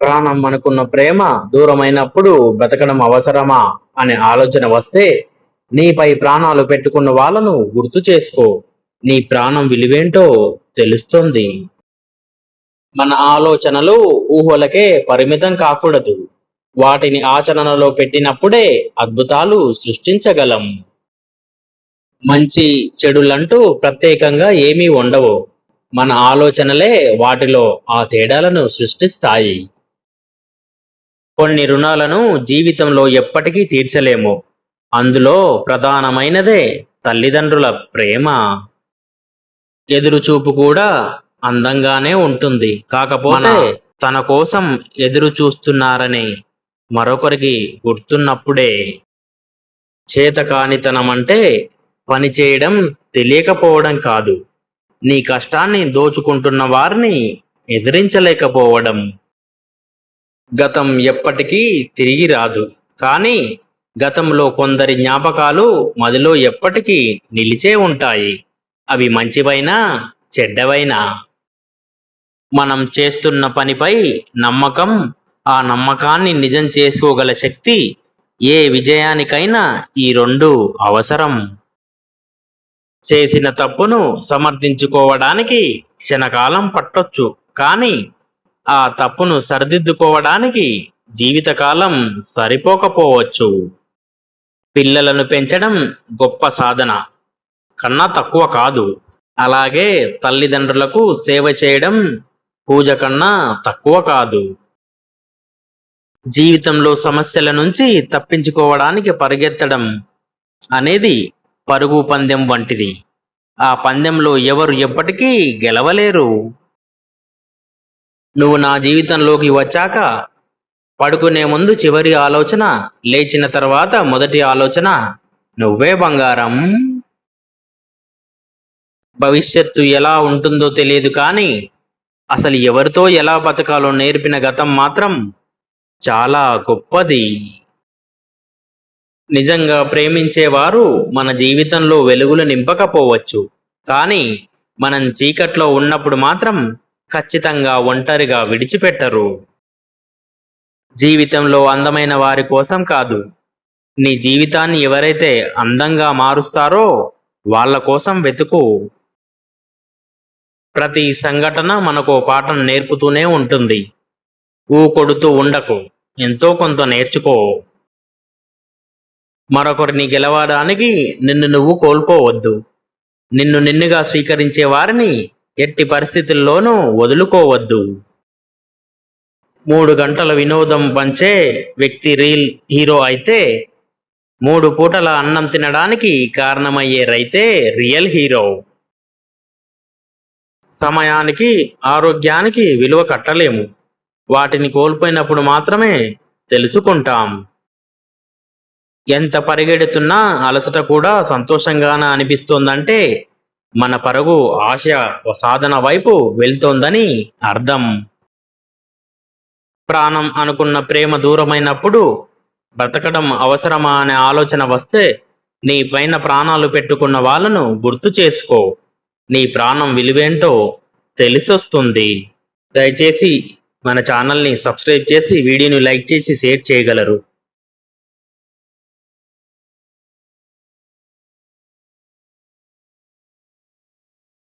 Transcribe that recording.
ప్రాణం అనుకున్న ప్రేమ దూరమైనప్పుడు బ్రతకడం అవసరమా అనే ఆలోచన వస్తే నీపై ప్రాణాలు పెట్టుకున్న వాళ్ళను గుర్తు చేసుకో. నీ ప్రాణం విలువేంటో తెలుస్తుంది. మన ఆలోచనలు ఊహలకే పరిమితం కాకూడదు. వాటిని ఆచరణలో పెట్టినప్పుడే అద్భుతాలు సృష్టించగలం. మంచి చెడులంటూ ప్రత్యేకంగా ఏమీ ఉండవు. మన ఆలోచనలే వాటిలో ఆ తేడాలను సృష్టిస్తాయి. కొన్ని రుణాలను జీవితంలో ఎప్పటికీ తీర్చలేము. అందులో ప్రధానమైనదే తల్లిదండ్రుల ప్రేమ. ఎదురుచూపు కూడా అందంగానే ఉంటుంది. కాకపోతే తన కోసం ఎదురు చూస్తున్నారని మరొకరికి గుర్తున్నప్పుడే. చేతకానితనం అంటే పని చేయడం తెలియకపోవడం కాదు, నీ కష్టాన్ని దోచుకుంటున్న వారిని ఎదిరించలేకపోవడం. గతం ఎప్పటికీ తిరిగి రాదు, కానీ గతంలో కొందరి జ్ఞాపకాలు మదిలో ఎప్పటికీ నిలిచే ఉంటాయి. అవి మంచివైనా చెడ్డవైనా. మనం చేస్తున్న పనిపై నమ్మకం, ఆ నమ్మకాన్ని నిజం చేసుకోగల శక్తి, ఏ విజయానికైనా ఈ రెండు అవసరం. చేసిన తప్పును సమర్థించుకోవడానికి క్షణకాలం పట్టొచ్చు, కానీ ఆ తప్పును సరిదిద్దుకోవడానికి జీవితకాలం సరిపోకపోవచ్చు. పిల్లలను పెంచడం గొప్ప సాధన కన్నా తక్కువ కాదు. అలాగే తల్లిదండ్రులకు సేవ చేయడం పూజ కన్నా తక్కువ కాదు. జీవితంలో సమస్యల నుంచి తప్పించుకోవడానికి పరిగెత్తడం అనేది పరుగు పందెం వంటిది. ఆ పందెంలో ఎవరు ఎప్పటికీ గెలవలేరు. నువ్వు నా జీవితంలోకి వచ్చాక పడుకునే ముందు చివరి ఆలోచన, లేచిన తర్వాత మొదటి ఆలోచన నువ్వే బంగారం. భవిష్యత్తు ఎలా ఉంటుందో తెలియదు, కానీ అసలు ఎవరితో ఎలా బతకాలో నేర్పిన గతం మాత్రం చాలా గొప్పది. నిజంగా ప్రేమించేవారు మన జీవితంలో వెలుగులు నింపకపోవచ్చు, కానీ మనం చీకట్లో ఉన్నప్పుడు మాత్రం ఖచ్చితంగా ఒంటరిగా విడిచిపెట్టరు. జీవితంలో అందమైన వారి కోసం కాదు, నీ జీవితాన్ని ఎవరైతే అందంగా మారుస్తారో వాళ్ళ కోసం వెతుకు. ప్రతి సంఘటన మనకు పాఠం నేర్పుతూనే ఉంటుంది. కొడుతూ ఉండకు, ఎంతో కొంత నేర్చుకో. మరొకరిని గెలవడానికి నిన్ను నువ్వు కోల్పోవద్దు. నిన్ను నిన్నుగా స్వీకరించే వారిని ఎట్టి పరిస్థితుల్లోనూ వదులుకోవద్దు. 3 గంటల వినోదం పంచే వ్యక్తి రియల్ హీరో అయితే, 3 పూటల అన్నం తినడానికి కారణమయ్యే రైతే రియల్ హీరో. సమయానికి, ఆరోగ్యానికి విలువ కట్టలేము. వాటిని కోల్పోయినప్పుడు మాత్రమే తెలుసుకుంటాం. ఎంత పరిగెడుతున్నా అలసట కూడా సంతోషంగానే అనిపిస్తోందంటే మన పరుగు ఆశ సాధన వైపు వెళ్తోందని అర్థం. ప్రాణం అనుకున్న ప్రేమ దూరమైనప్పుడు బ్రతకడం అవసరమా అనే ఆలోచన వస్తే నీ పైన ప్రాణాలు పెట్టుకున్న వాళ్ళను గుర్తు చేసుకో. నీ ప్రాణం విలువేంటో తెలిసొస్తుంది. దయచేసి మన ఛానల్ని సబ్స్క్రైబ్ చేసి వీడియోని లైక్ చేసి షేర్ చేయగలరు.